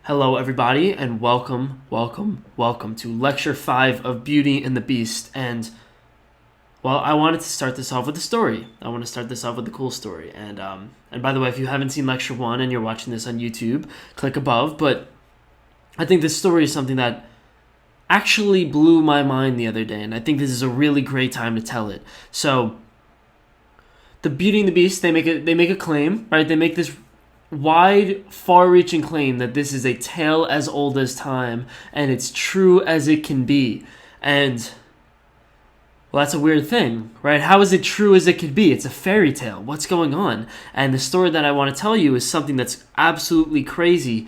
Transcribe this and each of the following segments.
Hello, everybody, and welcome to Lecture 5 of Beauty and the Beast. And, well, I wanted to start this off with a story. I want to start this off with a cool story. And by the way, if you haven't seen Lecture 1 and you're watching this on YouTube, click above. But I think this story is something that actually blew my mind the other day, and I think this is a really great time to tell it. So, the Beauty and the Beast, they make a claim, right? They make this wide, far-reaching claim that this is a tale as old as time, and it's true as it can be. And, well, that's a weird thing, right? How is it true as it could be? It's a fairy tale. What's going on? And the story that I want to tell you is something that's absolutely crazy.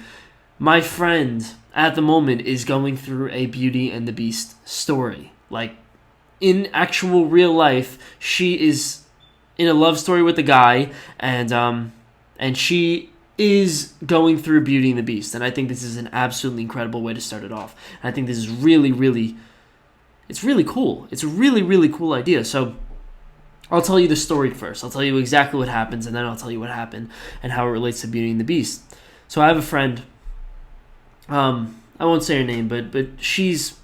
My friend, at the moment, is going through a Beauty and the Beast story. Like, in actual real life, she is in a love story with a guy, and she is going through Beauty and the Beast. And I think this is an absolutely incredible way to start it off. And I think this is it's really cool. It's a really, really cool idea. So I'll tell you the story first. I'll tell you exactly what happens, and then I'll tell you what happened and how it relates to Beauty and the Beast. So I have a friend, I won't say her name, but she's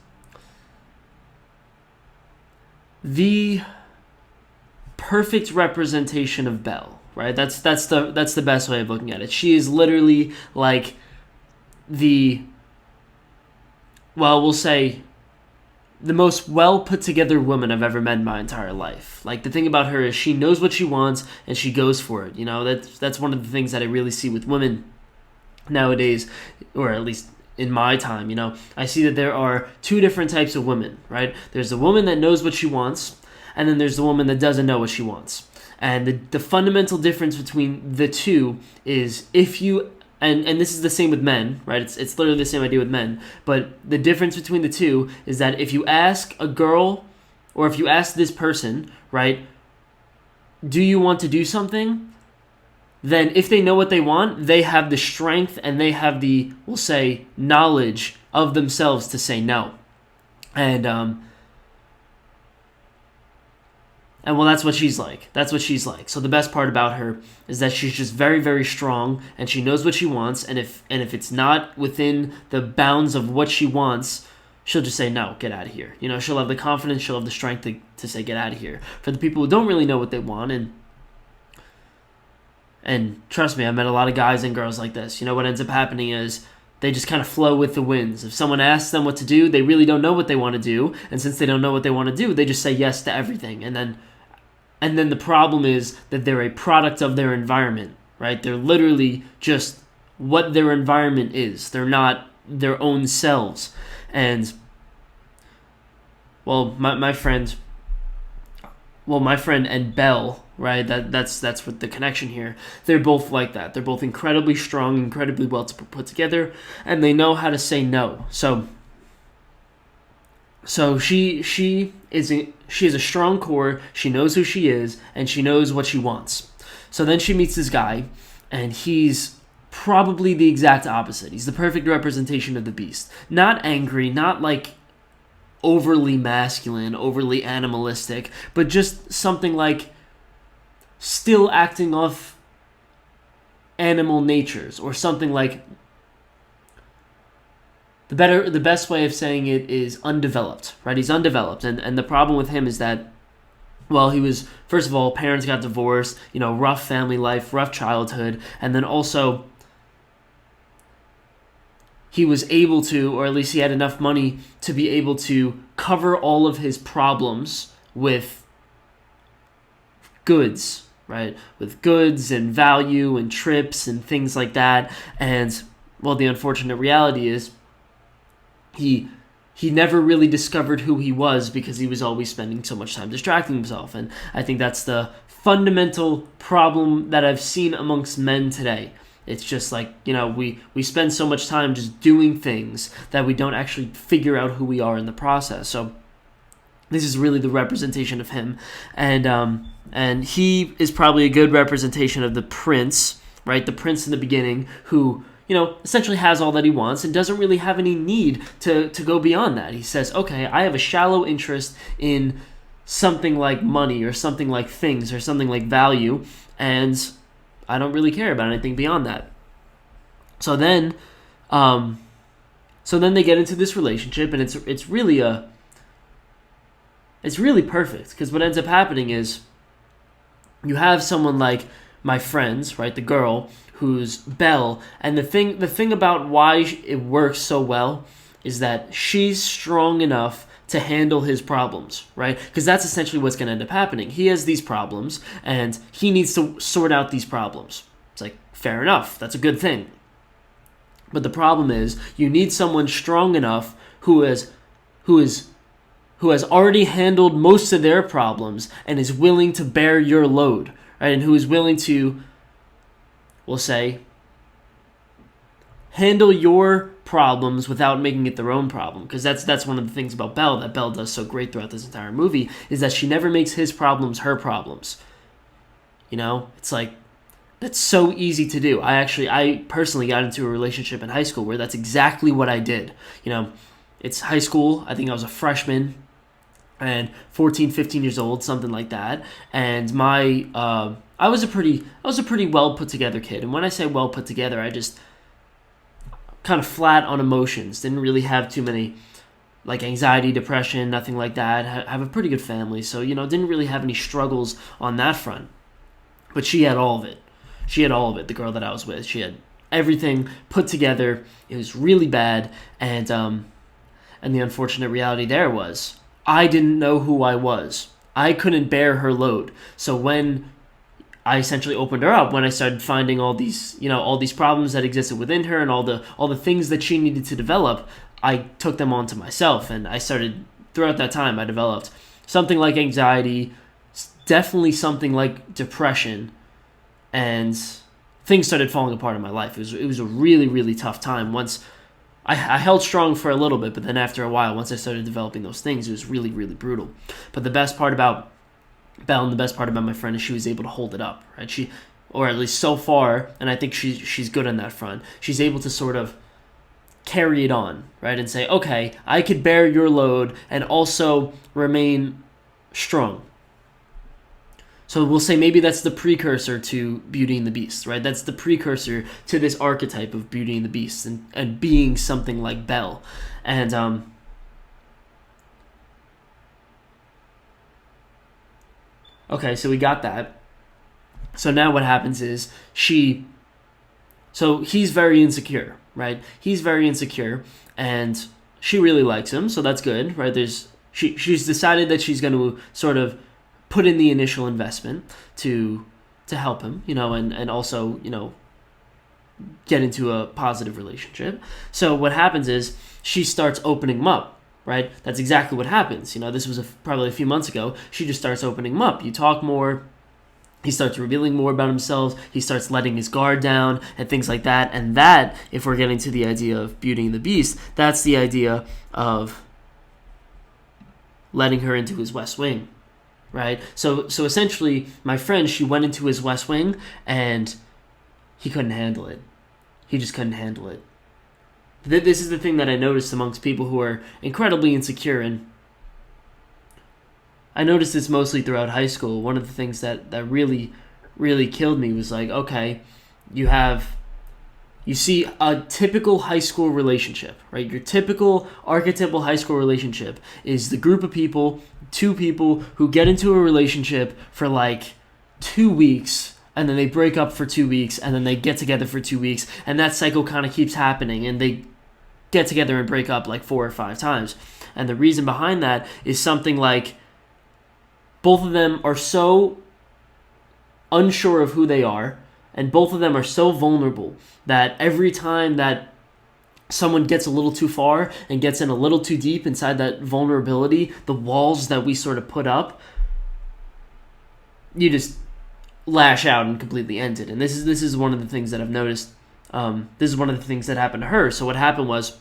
the perfect representation of Belle. Right, that's the best way of looking at it. She is literally like we'll say, the most well put together woman I've ever met in my entire life. Like, the thing about her is she knows what she wants and she goes for it. You know, that's one of the things that I really see with women nowadays, or at least in my time. You know, I see that there are two different types of women. Right, there's the woman that knows what she wants, and then there's the woman that doesn't know what she wants. And the fundamental difference between the two is if you, and this is the same with men, right? It's literally the same idea with men. But the difference between the two is that if you ask a girl, or if you ask this person, right, do you want to do something? Then if they know what they want, they have the strength and they have the, we'll say, knowledge of themselves to say no. And well, that's what she's like. So the best part about her is that she's just very, very strong, and she knows what she wants. And if it's not within the bounds of what she wants, she'll just say, no, get out of here. You know, she'll have the confidence, she'll have the strength to say, get out of here. For the people who don't really know what they want, and trust me, I've met a lot of guys and girls like this. You know, what ends up happening is they just kind of flow with the winds. If someone asks them what to do, they really don't know what they want to do. And since they don't know what they want to do, they just say yes to everything. And then the problem is that they're a product of their environment, right? They're literally just what their environment is. They're not their own selves. And, well, my friend and Belle, right? That's what the connection here. They're both like that. They're both incredibly strong, incredibly well put together, and they know how to say no. So she has a strong core, she knows who she is, and she knows what she wants. So then she meets this guy, and he's probably the exact opposite. He's the perfect representation of the beast. Not angry, not like overly masculine, overly animalistic, but just something like still acting off animal natures, or something like, the best way of saying it is undeveloped, right? He's undeveloped, and the problem with him is that, well, he was, first of all, parents got divorced, you know, rough family life, rough childhood, and then also he was able to, or at least he had enough money to be able to cover all of his problems with goods, right? With goods and value and trips and things like that. And, well, the unfortunate reality is he never really discovered who he was because he was always spending so much time distracting himself. And I think that's the fundamental problem that I've seen amongst men today. It's just like, you know, we spend so much time just doing things that we don't actually figure out who we are in the process. So this is really the representation of him. And he is probably a good representation of the prince, right? The prince in the beginning who, you know, essentially has all that he wants and doesn't really have any need to go beyond that. He says, okay, I have a shallow interest in something like money or something like things or something like value, and I don't really care about anything beyond that. So then So then they get into this relationship, and it's really perfect, because what ends up happening is you have someone like my friends, right, the girl who's Belle, and the thing about why it works so well is that she's strong enough to handle his problems, right? Because that's essentially what's going to end up happening. He has these problems, and he needs to sort out these problems. It's like, fair enough, that's a good thing. But the problem is, you need someone strong enough who has already handled most of their problems and is willing to bear your load, right? And who is willing to, we'll say, handle your problems without making it their own problem. Because that's one of the things about Belle that Belle does so great throughout this entire movie, is that she never makes his problems her problems. You know, it's like, that's so easy to do. I personally got into a relationship in high school where that's exactly what I did. You know, it's high school. I think I was a freshman and 14, 15 years old, something like that. And I was a pretty well put together kid. And when I say well put together, I just kind of flat on emotions. Didn't really have too many like anxiety, depression, nothing like that. Have a pretty good family. So, you know, didn't really have any struggles on that front. But she had all of it. The girl that I was with. She had everything put together. It was really bad. And the unfortunate reality there was, I didn't know who I was. I couldn't bear her load. So when I essentially opened her up, when I started finding all these problems that existed within her and all the things that she needed to develop, I took them onto myself. And I started, throughout that time, I developed something like anxiety, definitely something like depression, and things started falling apart in my life. It was a really, really tough time. Once I held strong for a little bit, but then after a while, once I started developing those things, it was really, really brutal. But the best part about Belle and the best part about my friend is she was able to hold it up, right? Or at least so far, and I think she's good on that front. She's able to sort of carry it on, right? And say, okay, I could bear your load and also remain strong. So we'll say maybe that's the precursor to Beauty and the Beast, right? That's the precursor to this archetype of Beauty and the Beast and being something like Belle. And okay, so we got that. So now what happens is so he's very insecure, right? He's very insecure, and she really likes him, so that's good, right? She's decided that she's going to sort of put in the initial investment to help him, you know, and also, you know, get into a positive relationship. So what happens is she starts opening him up, right? That's exactly what happens. You know, this was probably a few months ago. She just starts opening him up. You talk more. He starts revealing more about himself. He starts letting his guard down and things like that. And that, if we're getting to the idea of Beauty and the Beast, that's the idea of letting her into his West Wing. Right? So essentially, my friend, she went into his West Wing, and he couldn't handle it. He just couldn't handle it. This is the thing that I noticed amongst people who are incredibly insecure, and I noticed this mostly throughout high school. One of the things that really, really killed me was like, okay, you see a typical high school relationship, right? Your typical archetypal high school relationship is the group of people, two people who get into a relationship for like 2 weeks, and then they break up for 2 weeks, and then they get together for 2 weeks, and that cycle kind of keeps happening, and they get together and break up like 4 or 5 times. And the reason behind that is something like both of them are so unsure of who they are, and both of them are so vulnerable that every time that someone gets a little too far and gets in a little too deep inside that vulnerability, the walls that we sort of put up, you just lash out and completely end it. And this is one of the things that I've noticed. This is one of the things that happened to her. So what happened was,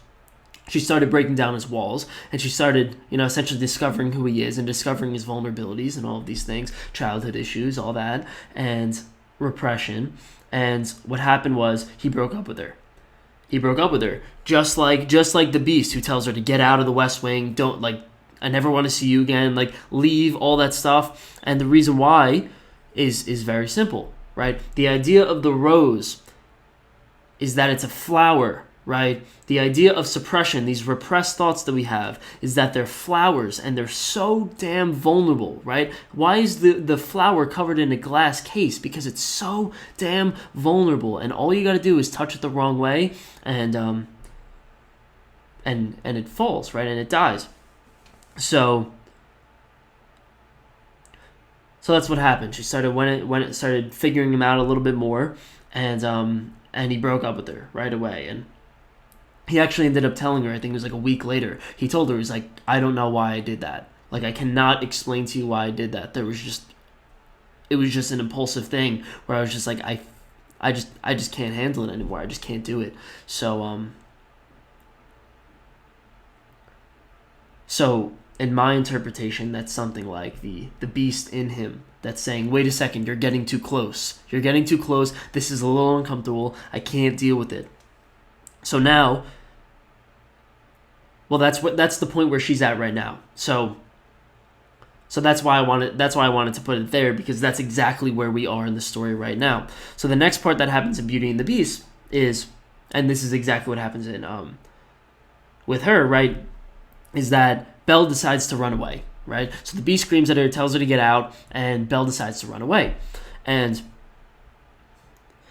she started breaking down his walls, and she started, you know, essentially discovering who he is and discovering his vulnerabilities and all of these things, childhood issues, all that, and repression. And what happened was, he broke up with her. Just like the Beast, who tells her to get out of the West Wing, don't, like, I never want to see you again, like, leave, all that stuff. And the reason why is very simple, right? The idea of the rose is that it's a flower right? The idea of suppression, these repressed thoughts that we have, is that they're flowers and they're so damn vulnerable, right? Why is the flower covered in a glass case? Because it's so damn vulnerable, and all you got to do is touch it the wrong way, and it falls, right? And it dies. So that's what happened. She started when it started figuring him out a little bit more, and he broke up with her right away. And he actually ended up telling her, I think it was like a week later, he told her, he's like, I don't know why I did that. Like, I cannot explain to you why I did that. It was just an impulsive thing where I was just like, I just can't handle it anymore. I just can't do it. So in my interpretation, that's something like the beast in him that's saying, wait a second, you're getting too close. You're getting too close. This is a little uncomfortable. I can't deal with it. So now, well, that's the point where she's at right now. So that's why I wanted to put it there, because that's exactly where we are in the story right now. So the next part that happens in Beauty and the Beast is, and this is exactly what happens in with her, right, is that Belle decides to run away, right? So the Beast screams at her, tells her to get out, and Belle decides to run away. And,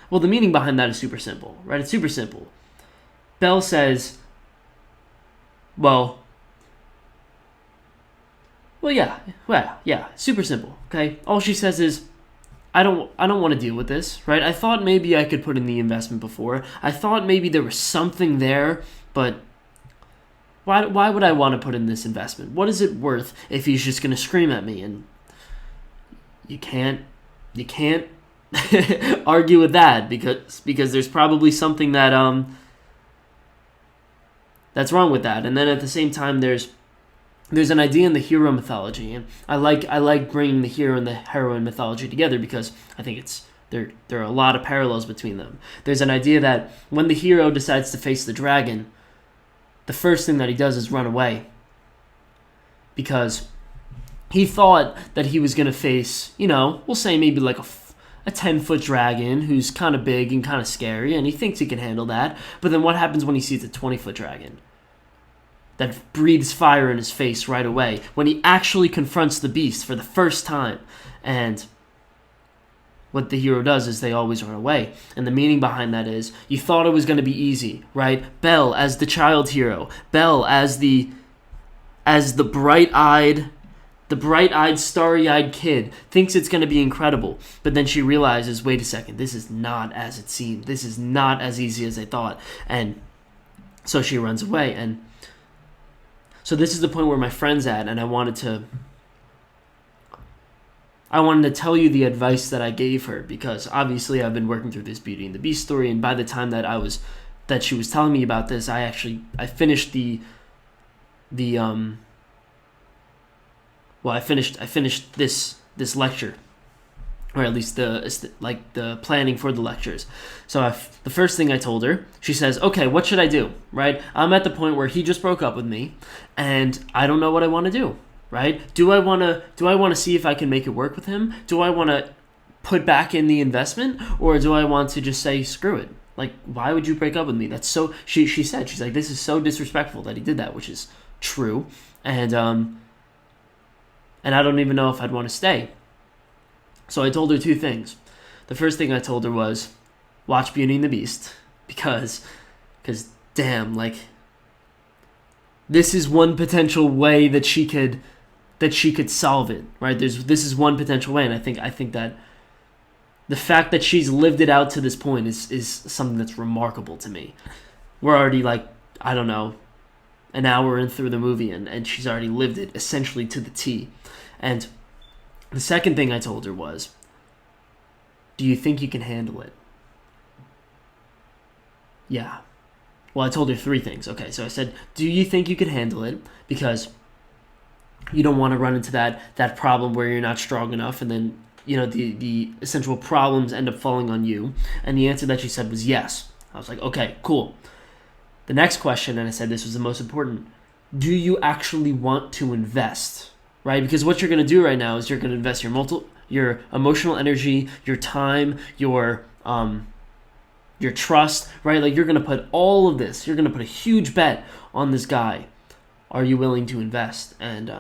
well, the meaning behind that is super simple, right? It's super simple. Belle says, yeah, super simple, okay? All she says is, I don't want to deal with this, right? I thought maybe I could put in the investment before. I thought maybe there was something there, but why would I want to put in this investment? What is it worth if he's just going to scream at me? And you can't argue with that, because there's probably something that that's wrong with that. And then at the same time, there's an idea in the hero mythology, and I like bringing the hero and the heroine mythology together, because I think there are a lot of parallels between them. There's an idea that when the hero decides to face the dragon, the first thing that he does is run away, because he thought that he was going to face, we'll say maybe like a 10-foot dragon who's kind of big and kind of scary, and he thinks he can handle that. But then what happens when he sees a 20-foot dragon that breathes fire in his face right away, when he actually confronts the beast for the first time? And what the hero does is they always run away. And the meaning behind that is, you thought it was going to be easy, right? Belle as the child hero, Belle as the bright-eyed, starry-eyed kid, thinks it's going to be incredible. But then she realizes, wait a second, this is not as it seemed. This is not as easy as I thought. And so she runs away. And so this is the point where my friend's at, and I wanted to tell you the advice that I gave her, because obviously I've been working through this Beauty and the Beast story, and by the time that she was telling me about this, I finished I finished this lecture, or at least the planning for the lectures. So the first thing I told her, she says, okay, what should I do, right? I'm at the point where he just broke up with me, and I don't know what I want to do, right? Do I want to see if I can make it work with him? Do I want to put back in the investment, or do I want to just say, screw it? Like, why would you break up with me? That's so, she said, she's like, this is so disrespectful that he did that, which is true. And I don't even know if I'd want to stay. So I told her two things. The first thing I told her was, watch Beauty and the Beast, because damn, like, this is one potential way that she could solve it, right? This is one potential way, and I think that the fact that she's lived it out to this point is something that's remarkable to me. We're already, like, I don't know, an hour in through the movie, and she's already lived it essentially to the T. And the second thing I told her was, do you think you can handle it? Yeah. Well, I told her three things. Okay, so I said, do you think you can handle it? Because you don't want to run into that problem where you're not strong enough, and then, the essential problems end up falling on you. And the answer that she said was yes. I was like, okay, cool. The next question, and I said this was the most important, do you actually want to invest? Right? Because what you're going to do right now is you're going to invest your emotional energy, your time, your your trust, right? Like, you're going to put all of this, you're going to put a huge bet on this guy. Are you willing to invest? And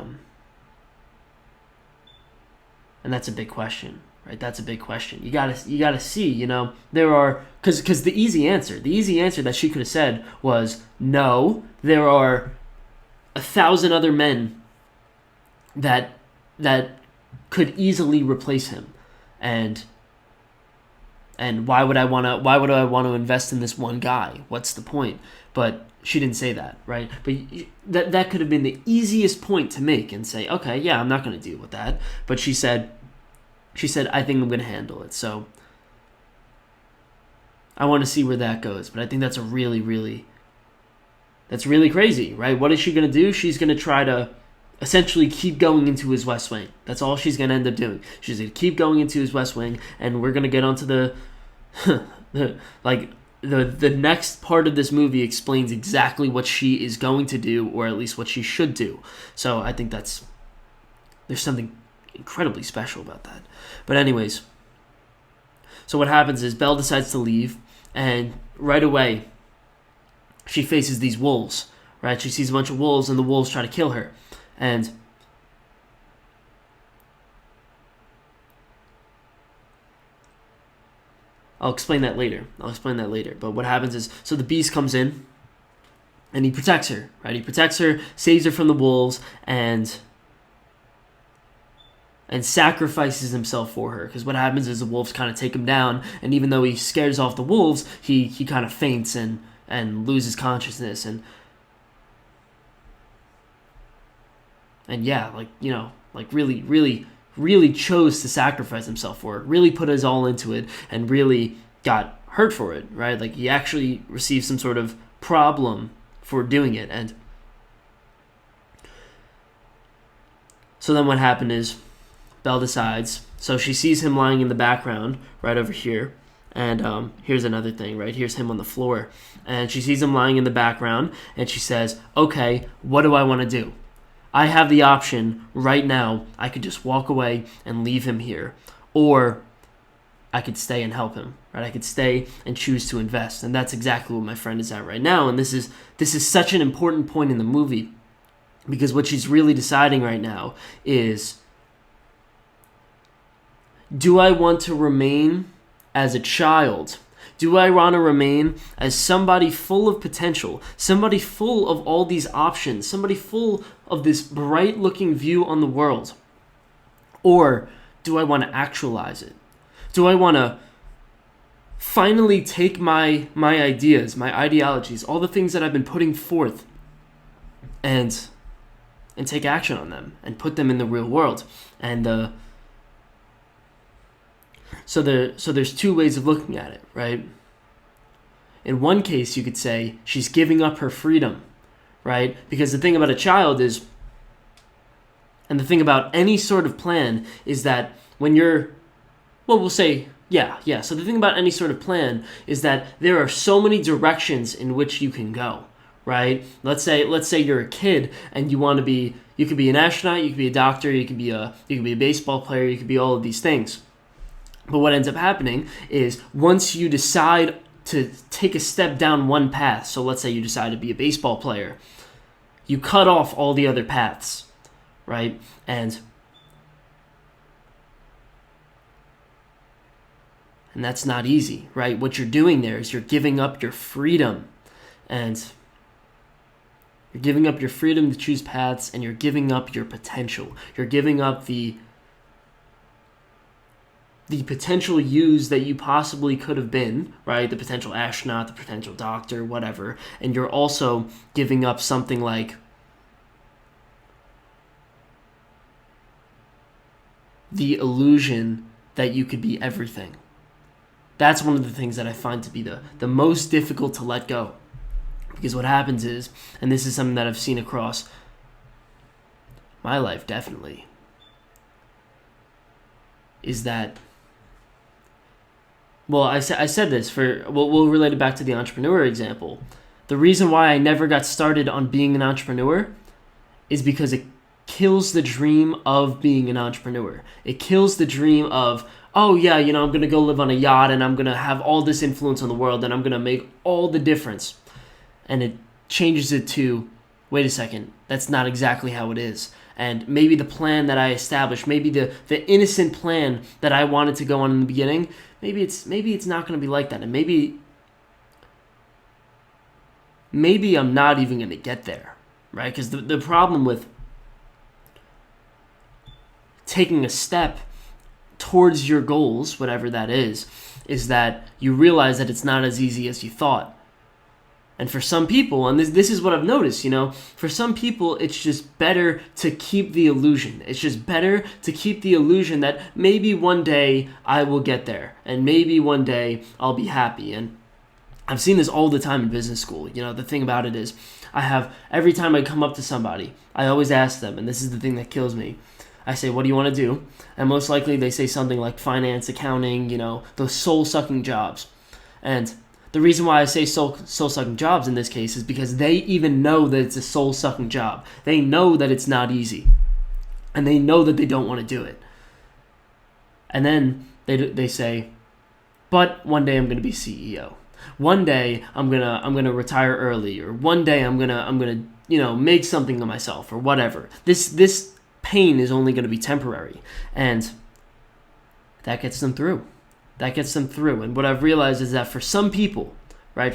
that's a big question, right? That's a big question. You gotta see, there are, because the easy answer that she could have said was no. There are 1,000 other men that could easily replace him, and why would I want to invest in this one guy? What's the point? But she didn't say that, right? But that could have been the easiest point to make and say, okay, yeah, I'm not going to deal with that. But she said, I think I'm going to handle it. So I want to see where that goes. But I think that's that's really crazy, right? What is she going to do? She's going to try to essentially keep going into his West Wing. That's all she's going to end up doing. She's going to keep going into his West Wing, and we're going to get onto the the next part of this movie explains exactly what she is going to do, or at least what she should do. So I think there's something incredibly special about that. But anyways, so what happens is Belle decides to leave, and right away she faces these wolves, right? She sees a bunch of wolves, and the wolves try to kill her. And I'll explain that later. But what happens is, so the beast comes in, and he protects her, right? He protects her, saves her from the wolves, and sacrifices himself for her. Because what happens is the wolves kind of take him down, and even though he scares off the wolves, he kind of faints and loses consciousness. And yeah, really chose to sacrifice himself for it, really put his all into it, and really got hurt for it, right? Like, he actually received some sort of problem for doing it. And so then what happened is Belle decides, so she sees him lying in the background right over here, and here's another thing, right? Here's him on the floor, and she sees him lying in the background, and she says, okay, what do I want to do? I have the option right now. I could just walk away and leave him here, or I could stay and help him, right? I could stay and choose to invest, and that's exactly what my friend is at right now. And this is such an important point in the movie, because what she's really deciding right now is, do I want to remain as a child? Do I want to remain as somebody full of potential, somebody full of all these options, somebody full of this bright-looking view on the world? Or do I want to actualize it? Do I want to finally take my ideas, my ideologies, all the things that I've been putting forth, and take action on them and put them in the real world? And so there's two ways of looking at it, right? In one case, you could say she's giving up her freedom, right? Because the thing about a child is, and the thing about any sort of plan is that when you're, well, we'll say, yeah. So the thing about any sort of plan is that there are so many directions in which you can go, right? Let's say you're a kid and you could be an astronaut, you could be a doctor, you could be a baseball player, you could be all of these things. But what ends up happening is, once you decide to take a step down one path, so let's say you decide to be a baseball player, you cut off all the other paths, right? And that's not easy, right? What you're doing there is you're giving up your freedom, and you're giving up your freedom to choose paths, and you're giving up your potential. You're giving up the potential yous that you possibly could have been, right? The potential astronaut, the potential doctor, whatever. And you're also giving up something like the illusion that you could be everything. That's one of the things that I find to be the most difficult to let go. Because what happens is, and this is something that I've seen across my life definitely, is that, well, I said this we'll relate it back to the entrepreneur example. The reason why I never got started on being an entrepreneur is because it kills the dream of being an entrepreneur. It kills the dream of, oh yeah, I'm going to go live on a yacht and I'm going to have all this influence on the world and I'm going to make all the difference. And it changes it to, wait a second, that's not exactly how it is. And maybe the plan that I established, maybe the innocent plan that I wanted to go on in the beginning, maybe it's not going to be like that. And maybe I'm not even going to get there, right? Because the problem with taking a step towards your goals, whatever that is that you realize that it's not as easy as you thought. And for some people, and this is what I've noticed, for some people, it's just better to keep the illusion. It's just better to keep the illusion that maybe one day I will get there, and maybe one day I'll be happy. And I've seen this all the time in business school. The thing about it is, every time I come up to somebody, I always ask them, and this is the thing that kills me. I say, what do you want to do? And most likely they say something like finance, accounting, those soul-sucking jobs. And the reason why I say soul-sucking jobs in this case is because they even know that it's a soul-sucking job. They know that it's not easy. And they know that they don't want to do it. And then they say, but one day I'm going to be CEO. One day I'm gonna retire early, or one day I'm gonna make something of myself, or whatever. This pain is only going to be temporary, and that gets them through. And what I've realized is that for some people, right,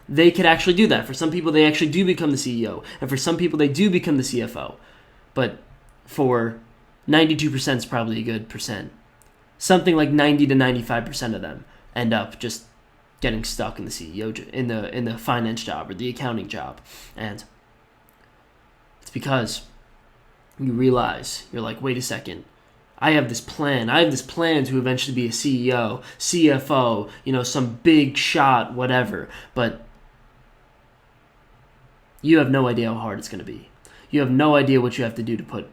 they could actually do that. For some people, they actually do become the CEO, and for some people, they do become the CFO. But for 92% is probably a good percent. Something like 90 to 95% of them end up just getting stuck in the CEO in the finance job or the accounting job, and it's because you realize, you're like, wait a second, I have this plan to eventually be a CEO, CFO, some big shot, whatever, but you have no idea how hard it's going to be. You have no idea what you have to do to put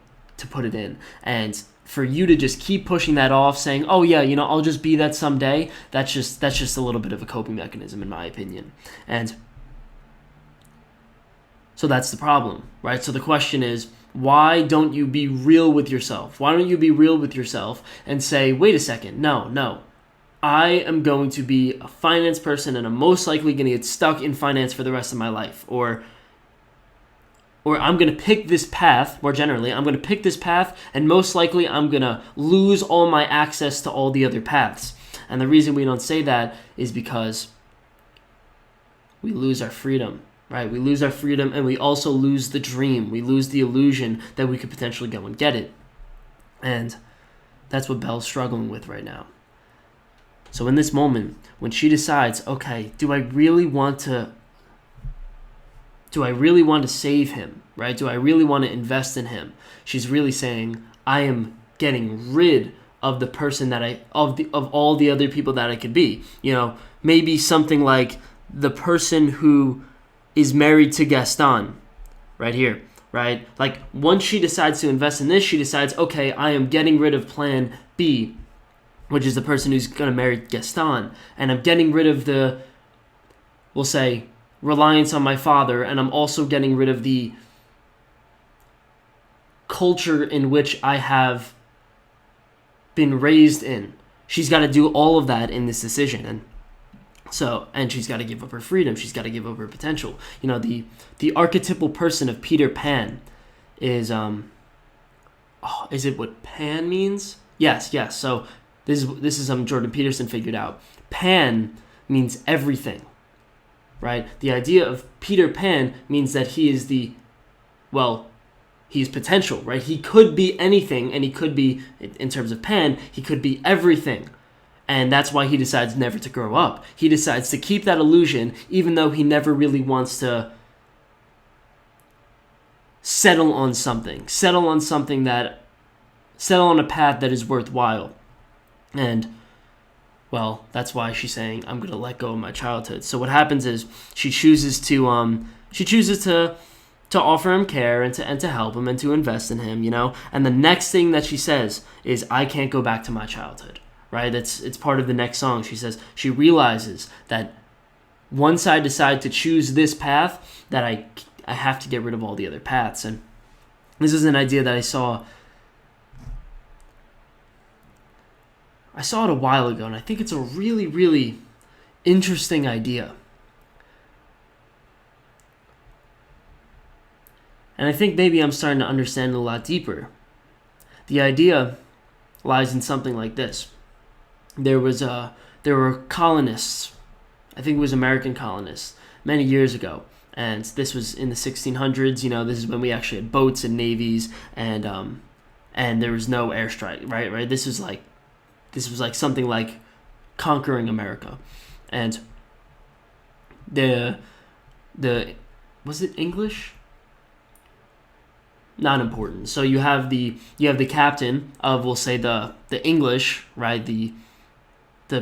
it in. And for you to just keep pushing that off, saying, oh yeah, I'll just be that someday, that's just a little bit of a coping mechanism, in my opinion. And so that's the problem, right? So the question is, why don't you be real with yourself? Why don't you be real with yourself and say, wait a second, no, I am going to be a finance person and I'm most likely going to get stuck in finance for the rest of my life. Or I'm going to pick this path, more generally, I'm going to pick this path and most likely I'm going to lose all my access to all the other paths. And the reason we don't say that is because we lose our freedom. Right, we lose our freedom, and we also lose the dream. We lose the illusion that we could potentially go and get it. And that's what Belle's struggling with right now. So in this moment, when she decides, okay, do I really want to save him? Right? Do I really want to invest in him? She's really saying, I am getting rid of the person of all the other people that I could be. Maybe something like the person who is married to Gaston, right here, right? Like, once she decides to invest in this, she decides, okay, I am getting rid of plan B, which is the person who's going to marry Gaston, and I'm getting rid of we'll say, reliance on my father, and I'm also getting rid of the culture in which I have been raised in. She's got to do all of that in this decision, and she's got to give up her freedom. She's got to give up her potential. The archetypal person of Peter Pan is is it what Pan means? Yes. So this is Jordan Peterson figured out. Pan means everything, right? The idea of Peter Pan means that he is he's potential, right? He could be anything, and he could be, in terms of Pan, he could be everything. And that's why he decides never to grow up. He decides to keep that illusion, even though he never really wants to settle on a path that is worthwhile. And, well, that's why she's saying, I'm going to let go of my childhood. So what happens is she chooses to offer him care and to help him and to invest in him, And the next thing that she says is, I can't go back to my childhood. Right? It's part of the next song. She says she realizes that once I decide to choose this path, that I have to get rid of all the other paths. And This is an idea that I saw it a while ago, and I think it's a really, really interesting idea. And I think maybe I'm starting to understand it a lot deeper. The idea lies in something like this. There were colonists, I think it was American colonists, many years ago. And this was in the 1600s. This is when we actually had boats and navies, and there was no airstrike. Right. This was like something like conquering America, and the was it English? Not important. So you have the captain of, we'll say, the English, right? The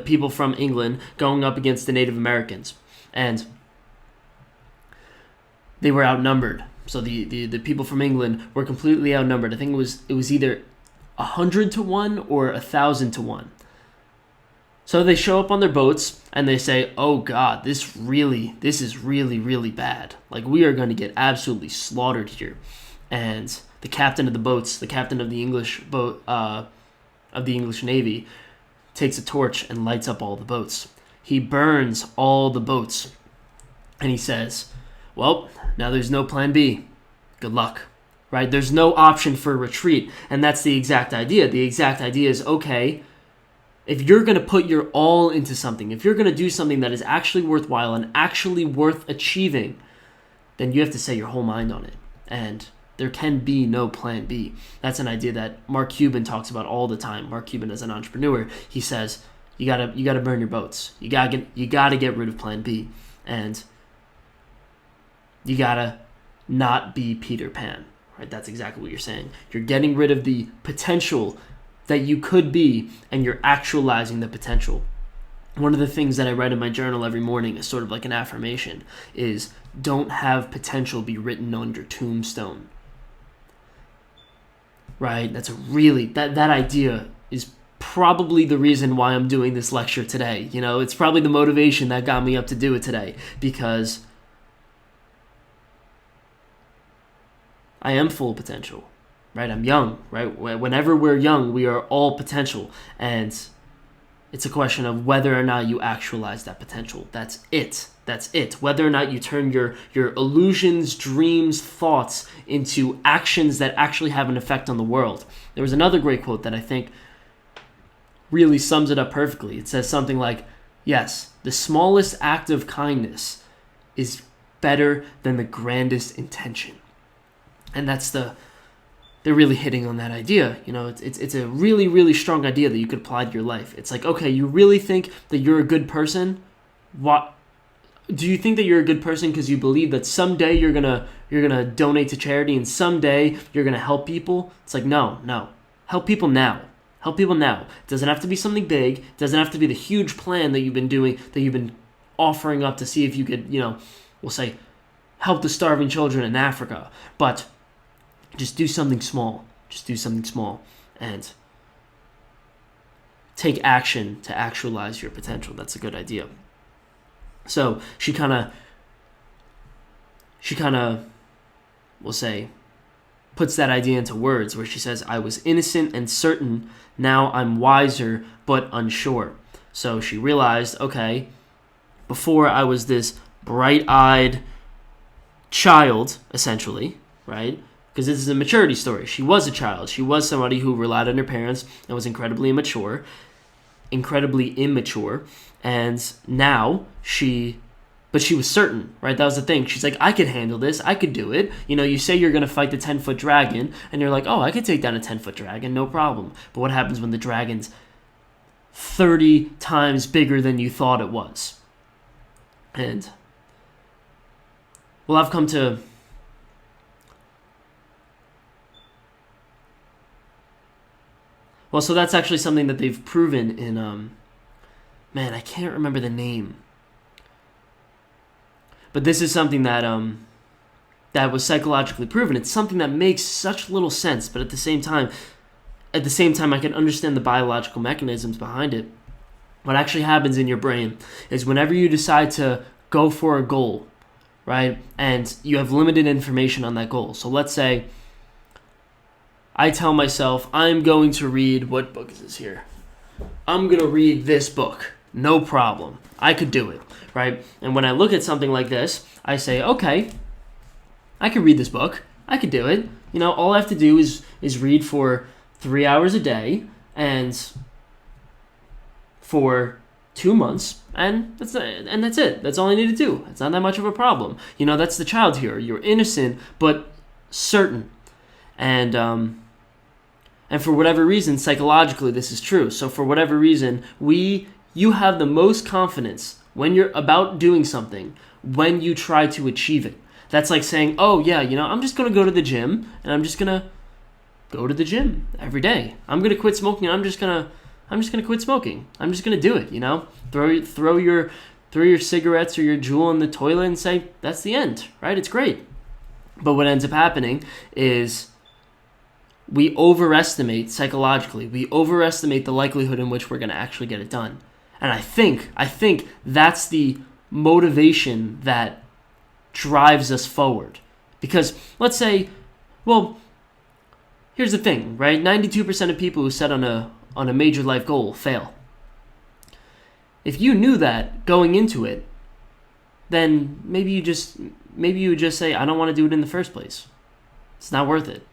people from England going up against the Native Americans, and they were outnumbered. So the people from England were completely outnumbered. I think it was either 100 to 1 or 1,000 to 1. So they show up on their boats and they say, "Oh God, this is really, really bad. Like, we are going to get absolutely slaughtered here." And the captain of the boats, the captain of the English boat, of the English Navy, takes a torch and lights up all the boats. He burns all the boats, and he says, "Well, now there's no plan B. Good luck." Right? There's no option for retreat, and that's the exact idea. The exact idea is, okay, if you're going to put your all into something, if you're going to do something that is actually worthwhile and actually worth achieving, then you have to set your whole mind on it. And there can be no plan B. That's an idea that Mark Cuban talks about all the time. Mark Cuban, as an entrepreneur, he says, you gotta burn your boats. You gotta get rid of plan B, and you gotta not be Peter Pan. Right? That's exactly what you're saying. You're getting rid of the potential that you could be, and you're actualizing the potential. One of the things that I write in my journal every morning is sort of like an affirmation, is don't have potential be written on your tombstone. Right? That's that idea is probably the reason why I'm doing this lecture today. It's probably the motivation that got me up to do it today, because I am full of potential, right? I'm young, right? Whenever we're young, we are all potential, and it's a question of whether or not you actualize that potential. That's it. Whether or not you turn your illusions, dreams, thoughts into actions that actually have an effect on the world. There was another great quote that I think really sums it up perfectly. It says something like, "Yes, the smallest act of kindness is better than the grandest intention." And they're really hitting on that idea. It's a really, really strong idea that you could apply to your life. It's like, okay, you really think that you're a good person? What do you think that you're a good person because you believe that someday you're gonna donate to charity and someday you're gonna help people? It's like, no. Help people now. Help people now. It doesn't have to be something big. It doesn't have to be the huge plan that you've been doing, that you've been offering up to see if you could, we'll say, help the starving children in Africa. But just do something small. And take action to actualize your potential. That's a good idea. So she kind of, we'll say, puts that idea into words where she says, "I was innocent and certain, now I'm wiser but unsure." So she realized, okay, before I was this bright-eyed child, essentially, right? Because this is a maturity story. She was a child. She was somebody who relied on her parents and was incredibly immature. And now but she was certain, right? That was the thing. She's like, I could handle this. I could do it. You say you're going to fight the 10-foot dragon, and you're like, oh, I could take down a 10-foot dragon, no problem. But what happens when the dragon's 30 times bigger than you thought it was? And, well, I've come to... Well, so that's actually something that they've proven in, man, I can't remember the name. But this is something that that was psychologically proven. It's something that makes such little sense, but at the same time, I can understand the biological mechanisms behind it. What actually happens in your brain is whenever you decide to go for a goal, right, and you have limited information on that goal. So let's say I tell myself, I'm going to read, what book is this here? I'm going to read this book. No problem. I could do it, right? And when I look at something like this, I say, okay, I could read this book. I could do it. All I have to do is read for 3 hours a day and for 2 months, and that's it. That's all I need to do. It's not that much of a problem. That's the child here. You're innocent, but certain. And for whatever reason, psychologically, this is true. So for whatever reason, you have the most confidence when you're about doing something when you try to achieve it. That's like saying, oh yeah, I'm just going to go to the gym, and I'm just going to go to the gym every day. I'm going to quit smoking, and I'm just going to quit smoking. I'm just going to do it, Throw your cigarettes or your Juul in the toilet and say, that's the end, right? It's great. But what ends up happening is we overestimate, psychologically, the likelihood in which we're going to actually get it done. And I think that's the motivation that drives us forward. Because let's say, well, here's the thing, right? 92% of people who set on a major life goal fail. If you knew that going into it, then maybe you would just say, I don't want to do it in the first place. It's not worth it.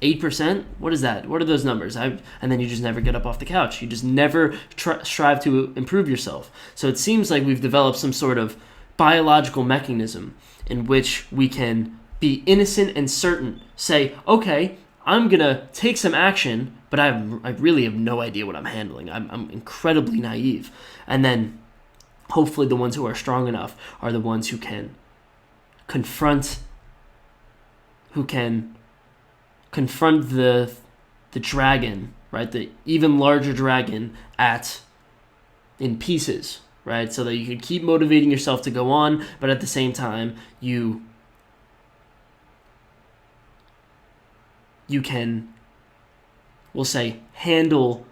8%? What is that? What are those numbers? And then you just never get up off the couch. You just never strive to improve yourself. So it seems like we've developed some sort of biological mechanism in which we can be innocent and certain. Say, okay, I'm going to take some action, but I really have no idea what I'm handling. I'm incredibly naive. And then hopefully the ones who are strong enough are the ones who can confront the dragon, right? The even larger dragon in pieces, right? So that you can keep motivating yourself to go on, but at the same time, you can, we'll say, handle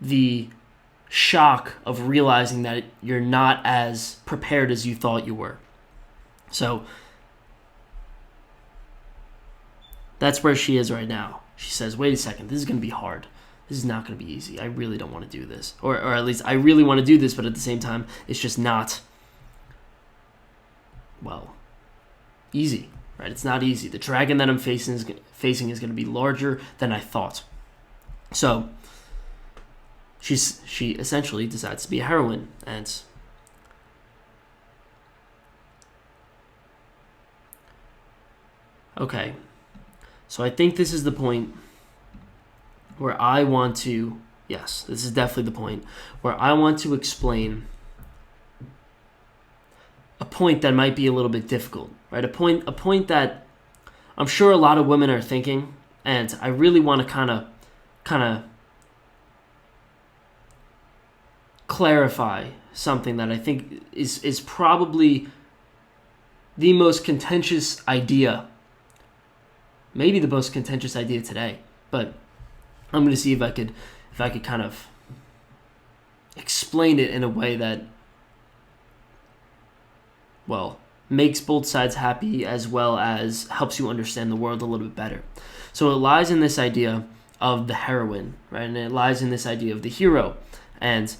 the shock of realizing that you're not as prepared as you thought you were. So that's where she is right now. She says, wait a second, this is going to be hard. This is not going to be easy. I really don't want to do this. Or at least I really want to do this, but at the same time, it's just not, easy, right? It's not easy. The dragon that I'm facing is going to be larger than I thought. So she essentially decides to be a heroine, and okay. So I think this is the point where I want to, yes, this is definitely the point where I want to explain a point that might be a little bit difficult, right? A point that I'm sure a lot of women are thinking, and I really want to kind of clarify something that I think is probably the most contentious idea, maybe the most contentious idea today. But I'm going to see if I could kind of explain it in a way that, makes both sides happy as well as helps you understand the world a little bit better. So it lies in this idea of the heroine, right? And it lies in this idea of the hero. And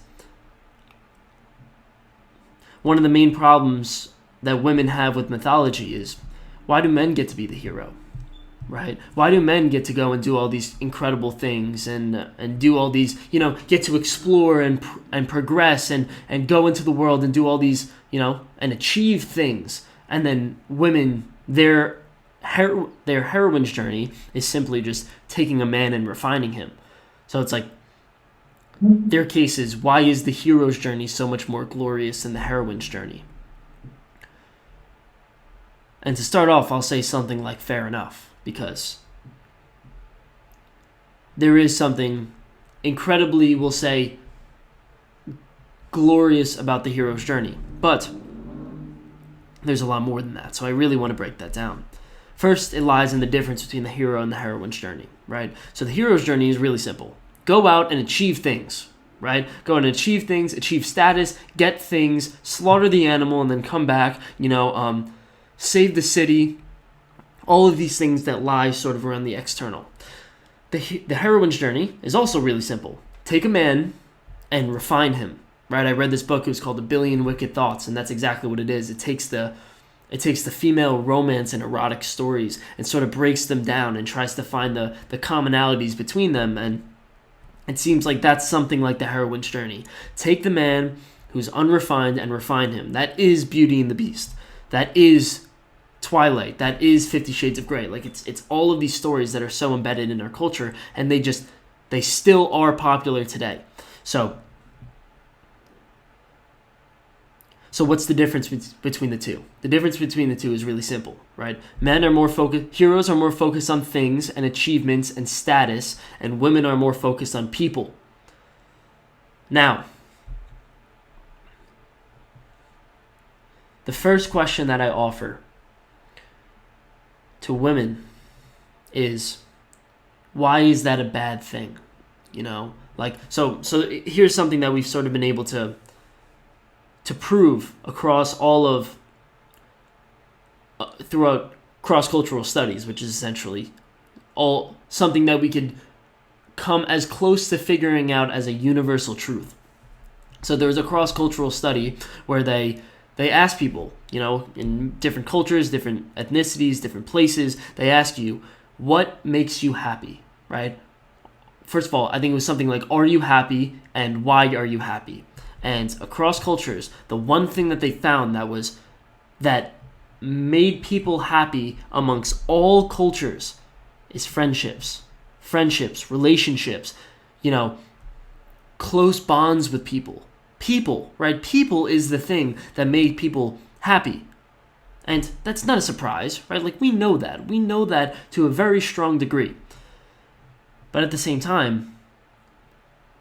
one of the main problems that women have with mythology is, why do men get to be the hero? Right? Why do men get to go and do all these incredible things and do all these, get to explore and progress and go into the world and do all these, and achieve things? And then women, their heroine's journey is simply just taking a man and refining him. So it's like, their case is, why is the hero's journey so much more glorious than the heroine's journey? And to start off, I'll say something like fair enough. Because there is something incredibly, we'll say, glorious about the hero's journey. But there's a lot more than that. So I really want to break that down. First, it lies in the difference between the hero and the heroine's journey, right? So the hero's journey is really simple. Go out and achieve things, right? Go and achieve things, achieve status, get things, slaughter the animal, and then come back, save the city, All of these things that lie sort of around the external. The heroine's journey is also really simple. Take a man and refine him, right? I read this book. It was called A Billion Wicked Thoughts, and that's exactly what it is. It takes the female romance and erotic stories and sort of breaks them down and tries to find the commonalities between them. And it seems like that's something like the heroine's journey. Take the man who's unrefined and refine him. That is Beauty and the Beast. That is Twilight. That is 50 Shades of Grey. Like it's all of these stories that are so embedded in our culture, and they still are popular today. So what's the difference between the two? The difference between the two is really simple, right? Heroes are more focused on things and achievements and status, and women are more focused on people. Now, the first question that I offer to women is, why is that a bad thing? So here's something that we've sort of been able to prove across all of throughout cross-cultural studies, which is essentially something that we could come as close to figuring out as a universal truth. So there was a cross-cultural study where they ask people, in different cultures, different ethnicities, different places, they ask you, what makes you happy, right? First of all, I think it was something like, are you happy, and why are you happy? And across cultures, the one thing that they found that made people happy amongst all cultures is friendships, relationships, close bonds with people. People, right? People is the thing that made people happy. And that's not a surprise, right? Like, we know that. We know that to a very strong degree. But at the same time,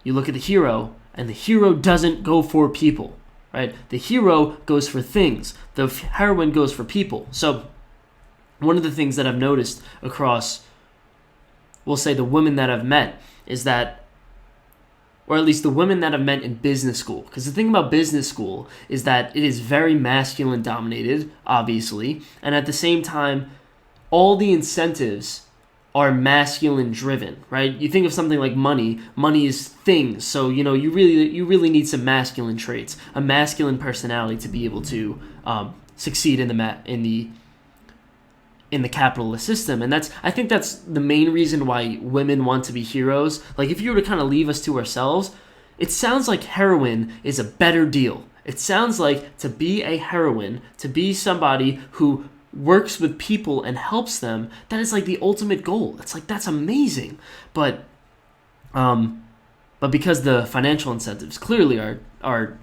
you look at the hero, and the hero doesn't go for people, right? The hero goes for things. The heroine goes for people. So one of the things that I've noticed across, we'll say, the women that I've met is that, or at least the women that I've met in business school, because the thing about business school is that it is very masculine dominated, obviously, and at the same time, all the incentives are masculine driven, right? You think of something like money. Money is things, so you really need some masculine traits, a masculine personality to be able to succeed in the capitalist system. And I think that's the main reason why women want to be heroes. Like, if you were to kind of leave us to ourselves, it sounds like heroine is a better deal. It sounds like to be a heroine, to be somebody who works with people and helps them, that is like the ultimate goal. It's like, that's amazing. But because the financial incentives clearly are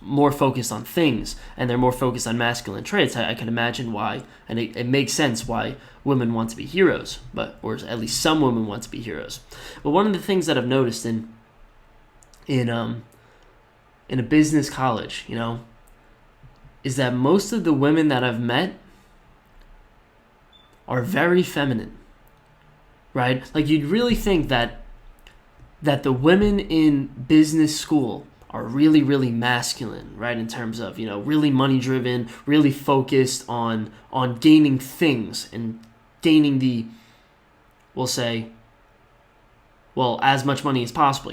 more focused on things, and they're more focused on masculine traits, I can imagine why, and it makes sense why women want to be heroes, or at least some women want to be heroes. But one of the things that I've noticed in a business college, is that most of the women that I've met are very feminine, right? Like, you'd really think that the women in business school are really, really masculine, right? In terms of, really money driven, really focused on gaining things and gaining we'll say, as much money as possible.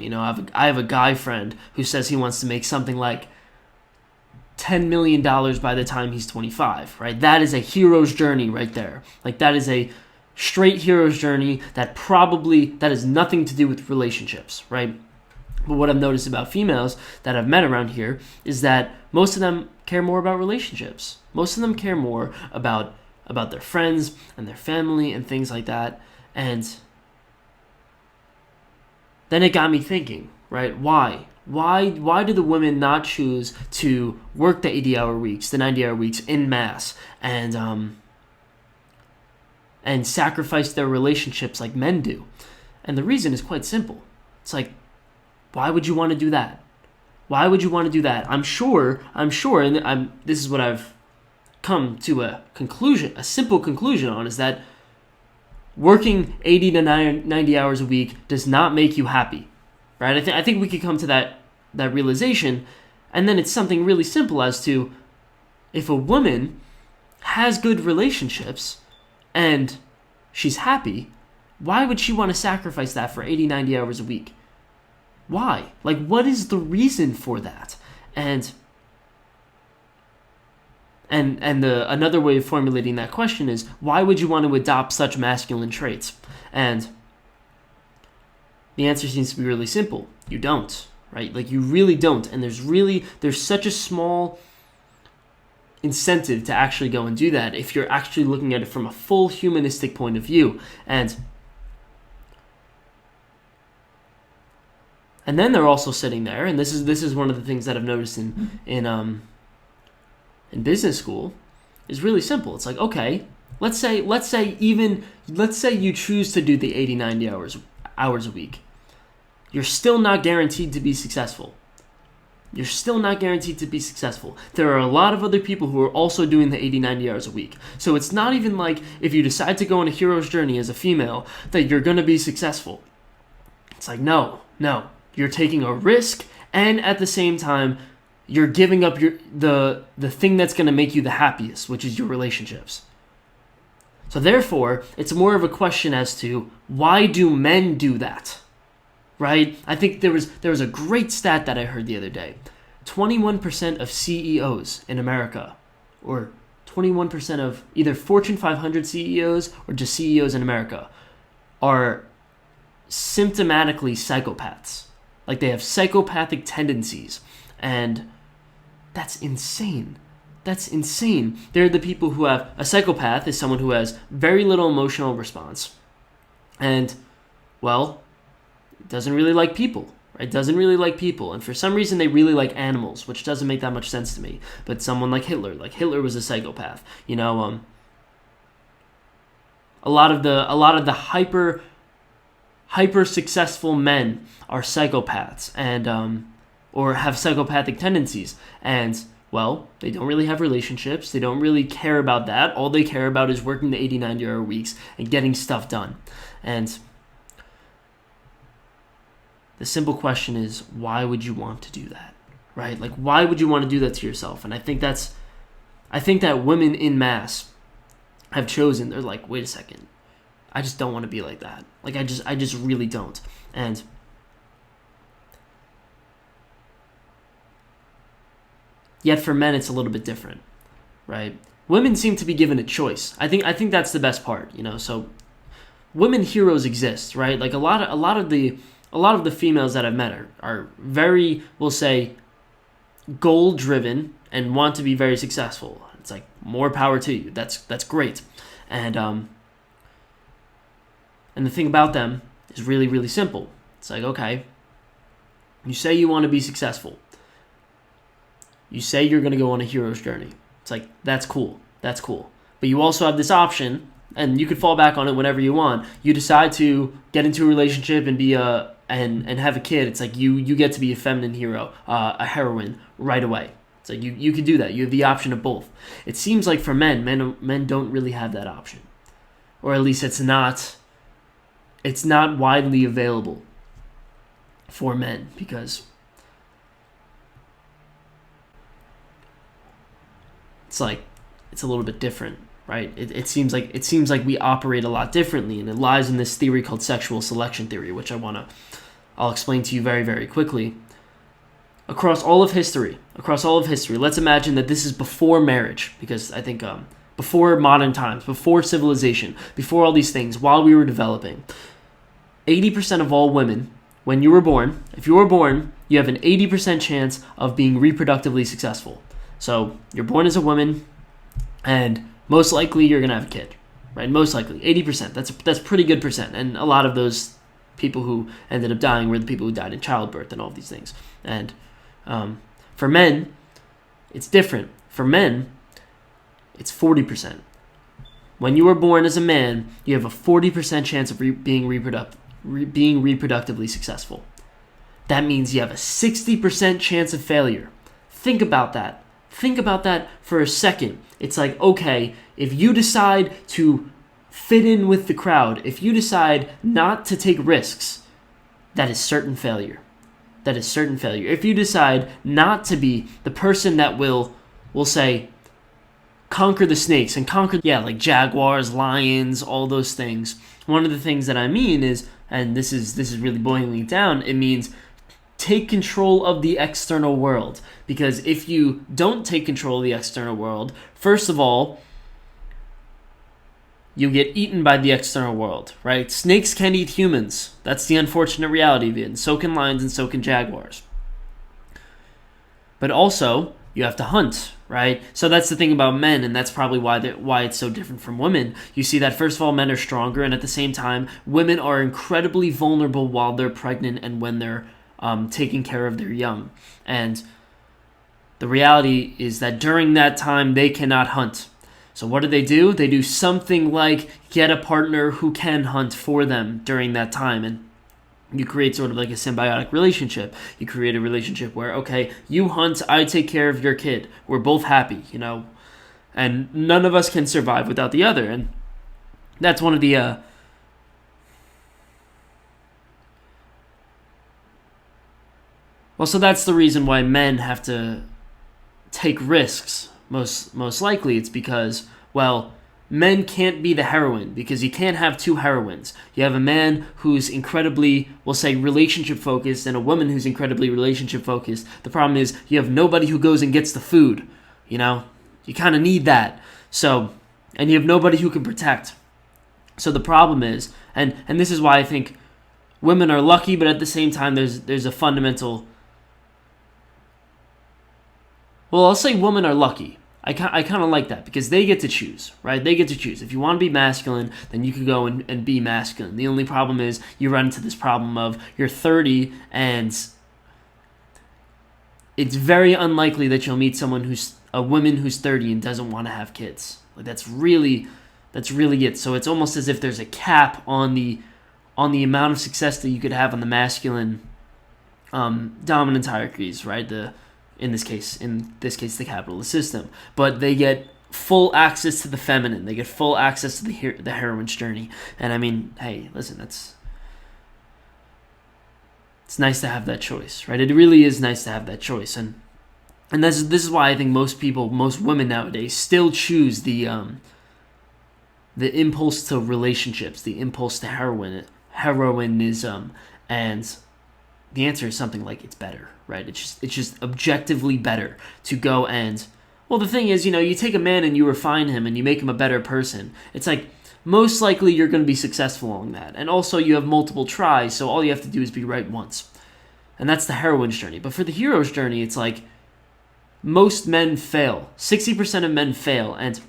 I have a guy friend who says he wants to make something like $10 million by the time he's 25, right? That is a hero's journey right there. Like, that is a straight hero's journey that has nothing to do with relationships, right? But what I've noticed about females that I've met around here is that most of them care more about relationships. Most of them care more about their friends and their family and things like that. And then it got me thinking, right? Why? Why do the women not choose to work the 80-hour weeks, the 90-hour weeks in mass, and sacrifice their relationships like men do? And the reason is quite simple. It's like, why would you want to do that? Why would you want to do that? I'm sure, and this is what I've come to a simple conclusion on, is that working 80 to 90 hours a week does not make you happy, right? I think we could come to that realization, and then it's something really simple as to, if a woman has good relationships, and she's happy, why would she want to sacrifice that for 80, 90 hours a week? Why? Like, what is the reason for that? And another way of formulating that question is, why would you want to adopt such masculine traits? And the answer seems to be really simple. You don't, right? Like, you really don't. And there's such a small incentive to actually go and do that if you're actually looking at it from a full humanistic point of view. And then they're also sitting there, and this is one of the things that I've noticed in business school, is really simple. It's like, okay, let's say you choose to do the 80, 90 hours a week. You're still not guaranteed to be successful. You're still not guaranteed to be successful. There are a lot of other people who are also doing the 80, 90 hours a week. So it's not even like if you decide to go on a hero's journey as a female that you're going to be successful. It's like, no. You're taking a risk, and at the same time, you're giving up the thing that's going to make you the happiest, which is your relationships. So therefore, it's more of a question as to, why do men do that? Right? I think there was a great stat that I heard the other day. 21% of CEOs in America, or 21% of either Fortune 500 CEOs or just CEOs in America, are symptomatically psychopaths. Like, they have psychopathic tendencies, and that's insane. That's insane. They're the people who have... A psychopath is someone who has very little emotional response, and, well, doesn't really like people, right? Doesn't really like people, and for some reason they really like animals, which doesn't make that much sense to me. But someone like Hitler was a psychopath. You know, a lot of the hyper successful men are psychopaths, and or have psychopathic tendencies, and, well, they don't really have relationships. They don't really care about that. All they care about is working the 80, 90 hour weeks and getting stuff done. And the simple question is, why would you want to do that, right? Like, why would you want to do that to yourself? And I think that women in mass have chosen, they're like, wait a second, I just don't want to be like that. Like, I just really don't. And yet for men, it's a little bit different, right? Women seem to be given a choice. I think that's the best part, you know. So women heroes exist, right? Like, a lot of the females that I've met are very, we'll say, goal driven and want to be very successful. It's like, more power to you. That's great. And the thing about them is really, really simple. It's like, okay, you say you want to be successful. You say you're going to go on a hero's journey. It's like, that's cool. That's cool. But you also have this option, and you could fall back on it whenever you want. You decide to get into a relationship and be and have a kid. It's like, you get to be a feminine hero, a heroine right away. It's like, you can do that. You have the option of both. It seems like for men don't really have that option. Or at least it's not widely available for men, because it's a little bit different, right? It seems like we operate a lot differently, and it lies in this theory called sexual selection theory, which I'll explain to you very, very quickly. Across all of history, let's imagine that this is before marriage, because I think before modern times, before civilization, before all these things, while we were developing, 80% of all women, when you were born, if you were born, you have an 80% chance of being reproductively successful. So you're born as a woman, and most likely you're going to have a kid, right? Most likely, 80%. That's pretty good percent. And a lot of those people who ended up dying were the people who died in childbirth and all of these things. And for men, it's different. For men, it's 40%. When you were born as a man, you have a 40% chance of being reproductively successful. That means you have a 60% chance of failure. Think about that. Think about that for a second. It's like, okay, if you decide to fit in with the crowd, if you decide not to take risks, that is certain failure. That is certain failure. If you decide not to be the person that will say, conquer the snakes and conquer, yeah, like jaguars, lions, all those things. One of the things that I mean is, and this is really boiling it down, it means take control of the external world. Because if you don't take control of the external world, first of all, you get eaten by the external world, right? Snakes can eat humans. That's the unfortunate reality of it. And so can lions and so can jaguars. But also, you have to hunt, right? So that's the thing about men, and that's probably why it's so different from women. You see that, first of all, men are stronger, and at the same time, women are incredibly vulnerable while they're pregnant and when they're taking care of their young. And the reality is that during that time, they cannot hunt. So what do? They do something like get a partner who can hunt for them during that time. And you create sort of like a symbiotic relationship. You create a relationship where, okay, you hunt, I take care of your kid. We're both happy, and none of us can survive without the other. And that's one of the so that's the reason why men have to take risks. Most likely it's because, well, men can't be the heroine, because you can't have two heroines. You have a man who's incredibly, we'll say, relationship focused, and a woman who's incredibly relationship focused. The problem is you have nobody who goes and gets the food. You kind of need that. So, and you have nobody who can protect. So the problem is, and this is why I think women are lucky, but at the same time there's a fundamental. Well, I'll say women are lucky. I kind of like that because they get to choose, right? They get to choose. If you want to be masculine, then you can go and be masculine. The only problem is you run into this problem of you're 30 and it's very unlikely that you'll meet a woman who's 30 and doesn't want to have kids. Like that's really it. So it's almost as if there's a cap on the amount of success that you could have on the masculine dominant hierarchies, right? In this case, the capitalist system. But they get full access to the feminine. They get full access to the heroine's journey. And I mean, hey, listen, it's nice to have that choice, right? It really is nice to have that choice. And this is why I think most women nowadays still choose the impulse to relationships, the impulse to heroinism, and the answer is something like it's better, right? It's just objectively better to go and, well, the thing is, you take a man and you refine him and you make him a better person. It's like most likely you're going to be successful on that. And also you have multiple tries, so all you have to do is be right once. And that's the heroine's journey. But for the hero's journey, it's like most men fail. 60% of men fail. And,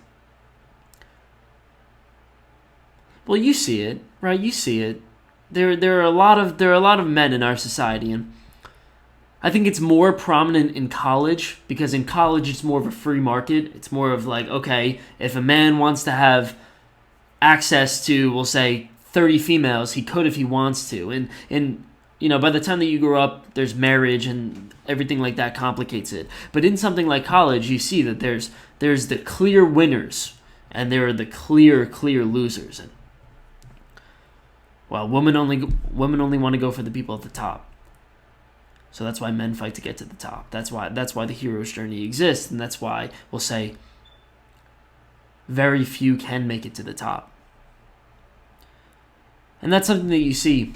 well, you see it, right? You see it. There are a lot of men in our society, and I think it's more prominent in college, because in college it's more of a free market. It's more of like, okay, if a man wants to have access to, we'll say, 30 females, he could if he wants to. And by the time that you grow up, there's marriage and everything like that complicates it. But in something like college, you see that there's the clear winners and there are the clear losers. And well, women only want to go for the people at the top. So that's why men fight to get to the top. That's why the hero's journey exists, and that's why we'll say very few can make it to the top. And that's something that you see.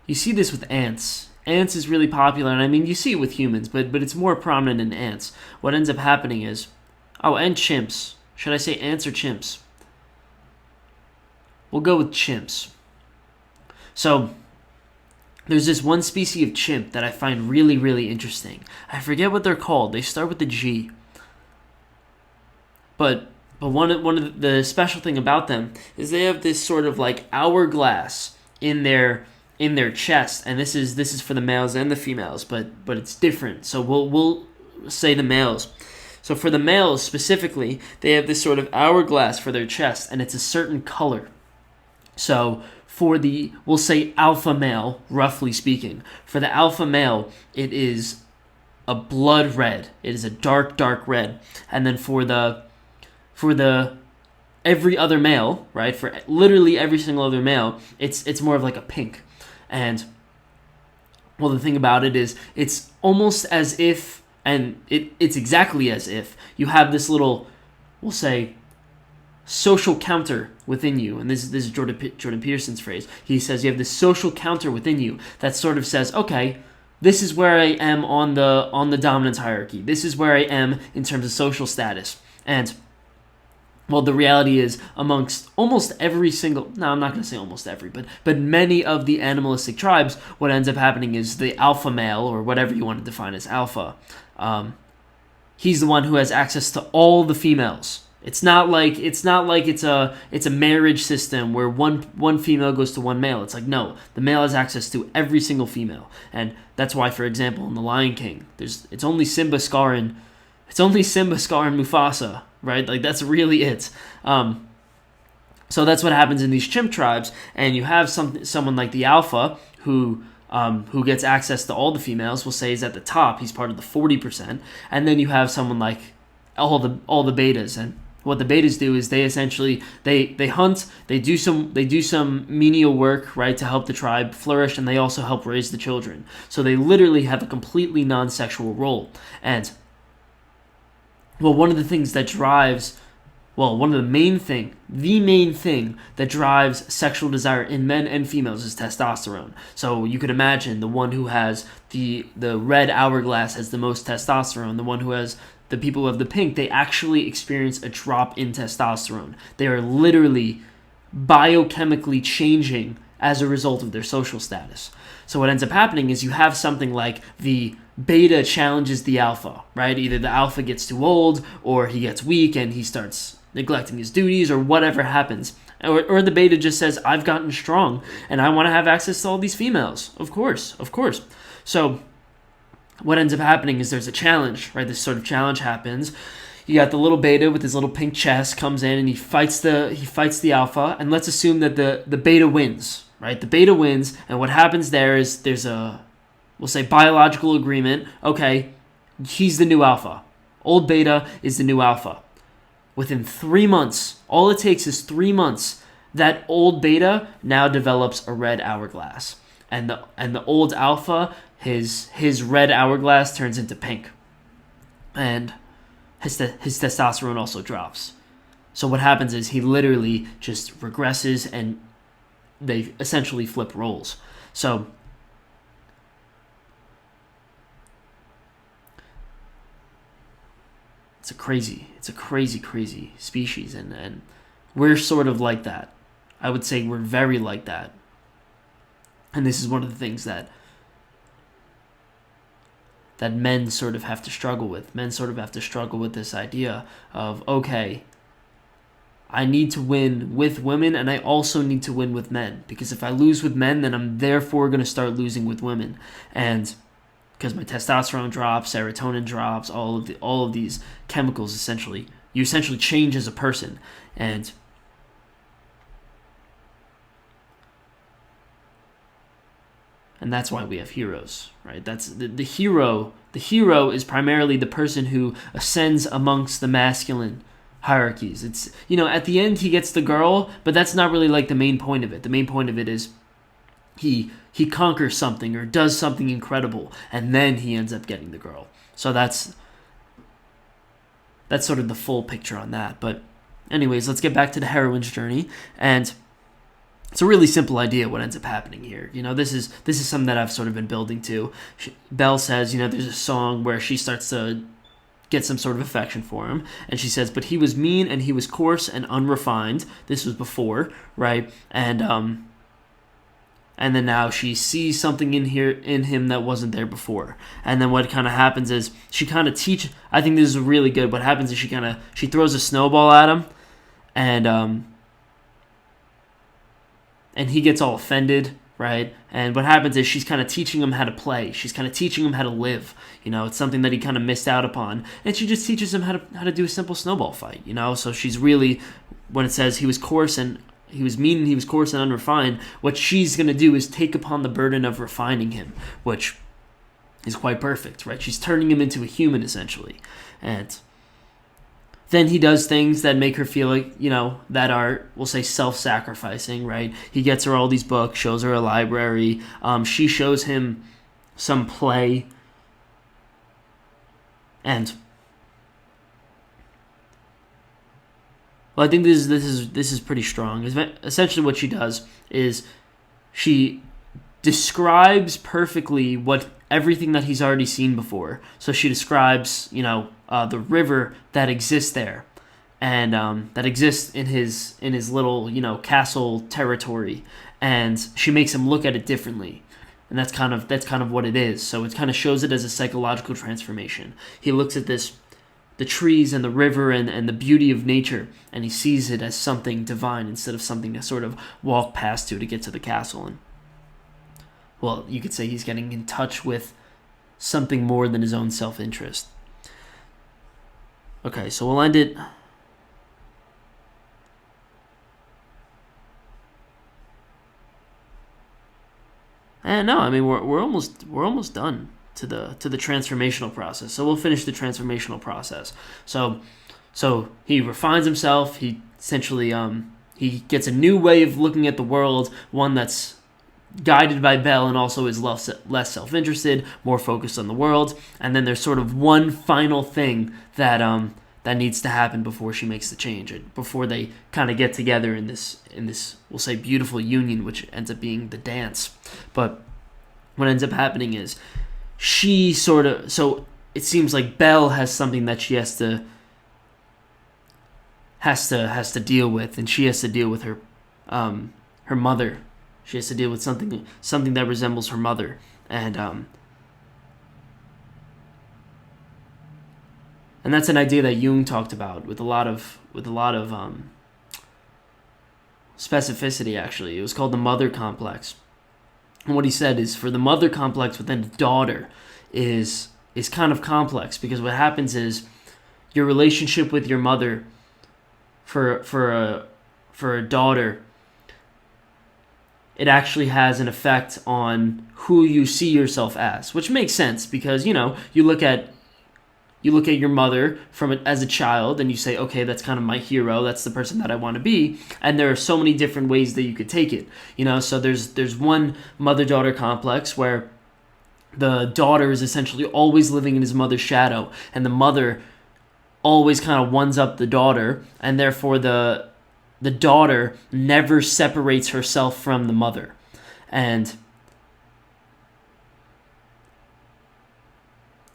You see this with ants. Ants is really popular, and I mean you see it with humans, but it's more prominent in ants. What ends up happening is, and chimps. Should I say ants or chimps? We'll go with chimps. So there's this one species of chimp that I find really, really interesting. I forget what they're called. They start with the G. But one of the special thing about them is they have this sort of like hourglass in their chest, and this is for the males and the females, but it's different. So we'll say the males. So for the males specifically, they have this sort of hourglass for their chest, and it's a certain color. So for we'll say alpha male, roughly speaking, for the alpha male, it is a blood red. It is a dark red. And then for the every other male, right? For literally every single other male, it's more of like a pink. And well, the thing about it is, it's almost as if And it's exactly as if you have this little, we'll say, social counter within you. And this is Jordan Peterson's phrase. He says you have this social counter within you that sort of says, okay, this is where I am on the dominance hierarchy. This is where I am in terms of social status. And well, the reality is amongst almost every single, no, I'm not going to say almost every, but many of the animalistic tribes, what ends up happening is the alpha male, or whatever you want to define as alpha, he's the one who has access to all the females. It's not like it's a marriage system where one female goes to one male. It's like, no, the male has access to every single female. And that's why, for example, in The Lion King, it's only Simba, Scar, and Mufasa, right? Like, that's really it. So that's what happens in these chimp tribes, and you have someone like the alpha who gets access to all the females. We'll say he's at the top. He's part of the 40%, and then you have someone like all the betas. And what the betas do is they essentially they hunt, they do some menial work, right, to help the tribe flourish, and they also help raise the children. So they literally have a completely non-sexual role. And well, one of the main thing that drives sexual desire in men and females is testosterone. So you could imagine the one who has the red hourglass has the most testosterone. The one who has the people who have the pink, they actually experience a drop in testosterone. They are literally biochemically changing as a result of their social status. So what ends up happening is you have something like the beta challenges the alpha, right? Either the alpha gets too old, or he gets weak and he starts neglecting his duties, or whatever happens. Or the beta just says, I've gotten strong and I want to have access to all these females. Of course. So what ends up happening is there's a challenge, right? This sort of challenge happens. You got the little beta with his little pink chest comes in and he fights the alpha, and let's assume that the beta wins, right? The beta wins, and what happens there is there's a, we'll say, biological agreement. Okay, he's the new alpha. Old beta is the new alpha. Within 3 months, all it takes is 3 months, that old beta now develops a red hourglass. And the old alpha, his red hourglass turns into pink. And his testosterone also drops. So what happens is he literally just regresses, and they essentially flip roles. So it's a crazy species, and we're sort of like that. I would say we're very like that. And this is one of the things that men sort of have to struggle with. Men sort of have to struggle with this idea of, okay, I need to win with women, and I also need to win with men. Because if I lose with men, then I'm therefore going to start losing with women. And because my testosterone drops, serotonin drops, all of these chemicals, you essentially change as a person. And that's why we have heroes, right? That's the hero. The hero is primarily the person who ascends amongst the masculine hierarchies. It's, at the end he gets the girl, but that's not really like the main point of it. The main point of it is he conquers something or does something incredible, and then he ends up getting the girl. So that's sort of the full picture on that. But anyways, let's get back to the heroine's journey. And it's a really simple idea what ends up happening here. This is something that I've sort of been building to. Belle says, there's a song where she starts to get some sort of affection for him, and she says, but he was mean and he was coarse and unrefined. This was before, right? And then now she sees something in him that wasn't there before. And then what kind of happens is she kind of I think this is really good. What happens is she throws a snowball at him, and he gets all offended, right? And what happens is she's kind of teaching him how to play. She's kind of teaching him how to live. It's something that he kind of missed out upon. And she just teaches him how to do a simple snowball fight, So she's really, when it says he was coarse and he was mean and he was coarse and unrefined, what she's going to do is take upon the burden of refining him, which is quite perfect, right? She's turning him into a human, essentially. And then he does things that make her feel like, that are, we'll say, self-sacrificing, right? He gets her all these books, shows her a library. She shows him some play. And well, I think this is pretty strong. Essentially, what she does is she describes perfectly what everything that he's already seen before. So she describes, the river that exists there, and that exists in his little, castle territory, and she makes him look at it differently. And that's kind of what it is. So it kind of shows it as a psychological transformation. He looks at the trees and the river and the beauty of nature, and he sees it as something divine instead of something to sort of walk past to get to the castle. And well, you could say he's getting in touch with something more than his own self-interest. Okay, so we'll end it. And no, I mean we're almost done to the transformational process. So we'll finish the transformational process. So he refines himself. He essentially he gets a new way of looking at the world, one that's guided by Belle and also is less self-interested, more focused on the world. And then there's sort of one final thing that needs to happen before she makes the change, before they kind of get together in this we'll say beautiful union, which ends up being the dance. But what ends up happening is so it seems like Belle has something that she has to deal with, and she has to deal with her mother. She has to deal with something that resembles her mother, and that's an idea that Jung talked about with a lot of specificity. Actually, it was called the mother complex. And what he said is, for the mother complex within the daughter is kind of complex, because what happens is your relationship with your mother for a daughter, it actually has an effect on who you see yourself as, which makes sense, because you look at your mother as a child, and you say, okay, that's kind of my hero, that's the person that I want to be. And there are so many different ways that you could take it, so there's one mother-daughter complex where the daughter is essentially always living in his mother's shadow, and the mother always kind of ones up the daughter, and therefore the daughter never separates herself from the mother. And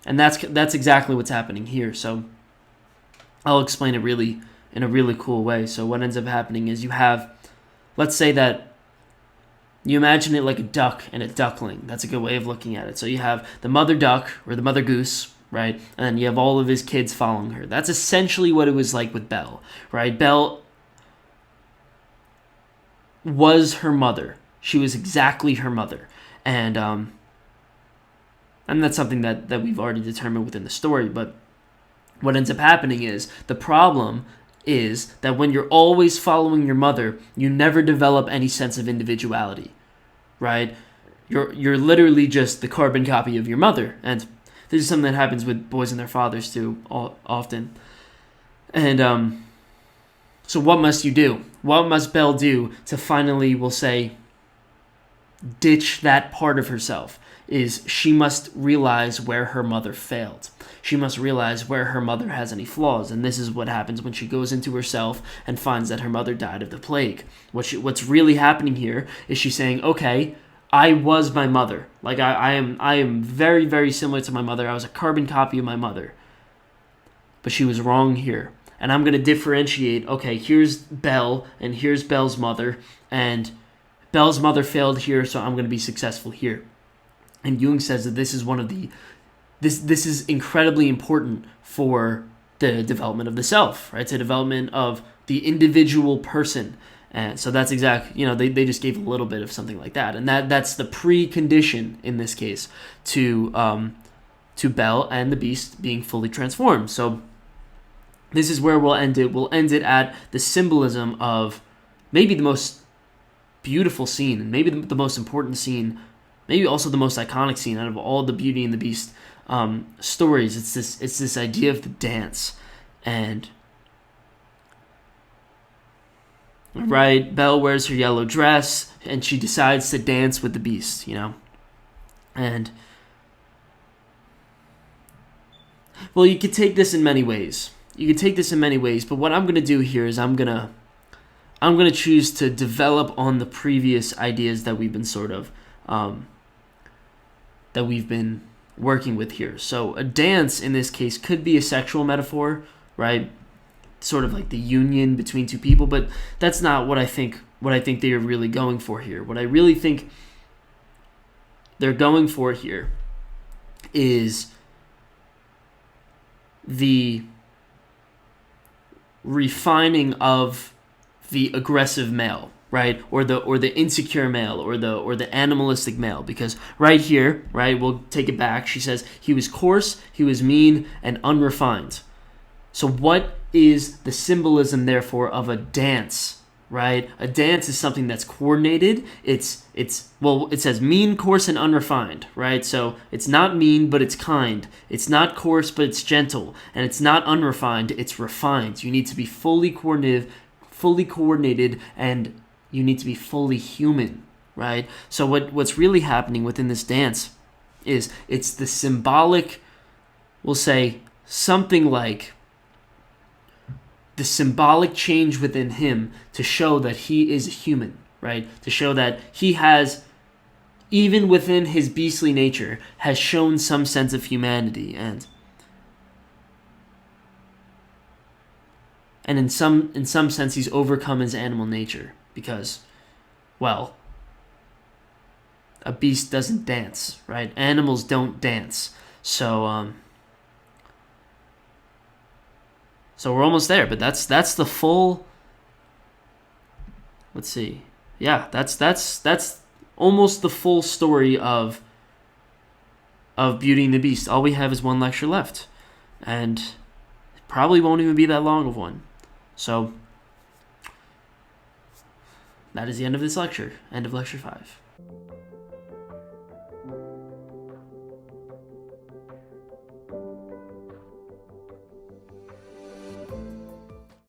that's exactly what's happening here. So I'll explain it in a really cool way. So what ends up happening is you have, let's say that you imagine it like a duck and a duckling. That's a good way of looking at it. So you have the mother duck or the mother goose, right? And then you have all of his kids following her. That's essentially what it was like with Belle, right? Belle was her mother. She was exactly her mother. And that's something that we've already determined within the story. But what ends up happening is, the problem is that when you're always following your mother, you never develop any sense of individuality, right? You're literally just the carbon copy of your mother. And this is something that happens with boys and their fathers too, often. And so what must you do? What must Belle do to finally, we'll say, ditch that part of herself? Is she must realize where her mother failed. She must realize where her mother has any flaws. And this is what happens when she goes into herself and finds that her mother died of the plague. What's really happening here is she's saying, okay, I was my mother. Like I am very, very similar to my mother. I was a carbon copy of my mother. But she was wrong here. And I'm going to differentiate, okay, here's Belle and here's Belle's mother. And Belle's mother failed here, so I'm going to be successful here. And Jung says that this is this is incredibly important for the development of the self, right? It's a development of the individual person. And so that's they just gave a little bit of something like that. And that's the precondition in this case to Belle and the Beast being fully transformed. So this is where we'll end it. We'll end it at the symbolism of maybe the most beautiful scene, and maybe the most important scene, maybe also the most iconic scene out of all the Beauty and the Beast stories. It's this idea of the dance. And right, Belle wears her yellow dress and she decides to dance with the Beast, And Well, you could take this in many ways. But what I'm going to do here is I'm going to choose to develop on the previous ideas that we've been working with here. So a dance in this case could be a sexual metaphor, right? Sort of like the union between two people, but that's not what I think they are really going for here. What I really think they're going for here is the refining of the aggressive male, right? Or the insecure male, or the animalistic male. Because right here, right, we'll take it back. She says he was coarse, he was mean, and unrefined. So what is the symbolism, therefore, of a dance, right? A dance is something that's coordinated. It says mean, coarse, and unrefined, right? So it's not mean, but it's kind. It's not coarse, but it's gentle. And it's not unrefined, it's refined. You need to be fully coordinated, and you need to be fully human, right? So what's really happening within this dance is it's the symbolic, we'll say something like the symbolic change within him to show that he is human, right? To show that he has, even within his beastly nature, has shown some sense of humanity, and in some sense he's overcome his animal nature, because, well, a beast doesn't dance, right? Animals don't dance. So we're almost there, but that's the full. Let's see. Yeah, that's almost the full story of Beauty and the Beast. All we have is one lecture left, and it probably won't even be that long of one. So that is the end of this lecture. End of lecture 5.